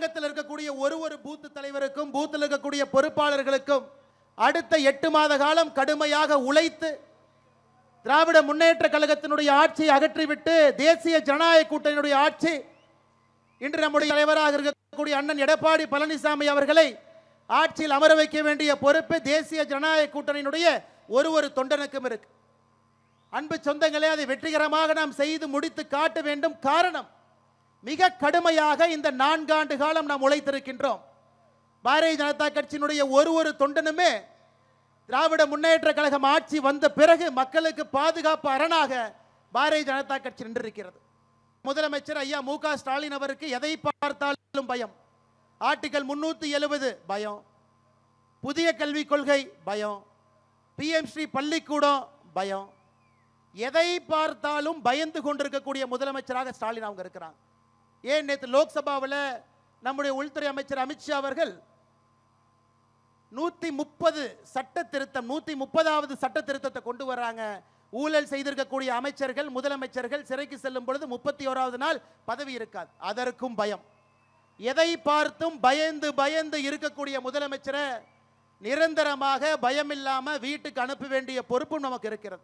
அரங்கத்தில் இருக்கக்கூடிய ஒரு பூத்து தலைவருக்கும் பூத்தில் இருக்கக்கூடிய பொறுப்பாளர்களுக்கும் அடுத்த 8 மாத காலம் கடுமையாக உழைத்து திராவிட முன்னேற்ற கழகத்தினுடைய ஆட்சியை அகற்றிவிட்டு தேசிய ஜனநாயக கூட்டணியுடைய ஆட்சி இன்று நம்முடைய தலைவராக இருக்கக்கூடிய அண்ணன் எடப்பாடி பழனிசாமி அவர்களை ஆட்சியில் அமர வைக்க வேண்டிய பொறுப்பு தேசிய ஜனநாயக கூட்டணியினுடைய ஒரு தொண்டனுக்கும் இருக்கு. அன்பு சொந்தங்களே, அதை வெற்றிகரமாக நாம் செய்து முடித்து காட்ட வேண்டும். காரணம், மிக கடுமையாக இந்த 4 ஆண்டு காலம் நாம் உழைத்திருக்கின்றோம். பாரதிய ஜனதா கட்சியினுடைய ஒரு தொண்டனுமே திராவிட முன்னேற்ற கழகம் ஆட்சி வந்த பிறகு மக்களுக்கு பாதுகாப்பு அரணாக பாரதிய ஜனதா கட்சி நின்றிருக்கிறது. முதலமைச்சர் ஐயா மு.க. ஸ்டாலின் அவருக்கு எதை பார்த்தாலும் பயம். ஆர்டிகல் 370 பயம், புதிய கல்விக் கொள்கை பயம், PM ஸ்ரீ பள்ளிக்கூடம் பயம், எதை பார்த்தாலும் பயந்து கொண்டிருக்கக்கூடிய முதலமைச்சராக ஸ்டாலின் அவங்க இருக்கிறாங்க. ஏன் நேற்று லோக்சபாவில் நம்முடைய உள்துறை அமைச்சர் அமித்ஷா அவர்கள் 130 சட்ட திருத்தம் 130வது சட்ட திருத்தத்தை கொண்டு வர்றாங்க. ஊழல் செய்திருக்கக்கூடிய அமைச்சர்கள் முதலமைச்சர்கள் சிறைக்கு செல்லும் பொழுது 31வது நாள் பதவி இருக்காது. அதற்கும் பயம். எதை பார்த்தும் பயந்து இருக்கக்கூடிய முதலமைச்சரை நிரந்தரமாக பயமில்லாம வீட்டுக்கு அனுப்ப வேண்டிய பொறுப்பும் நமக்கு இருக்கிறது.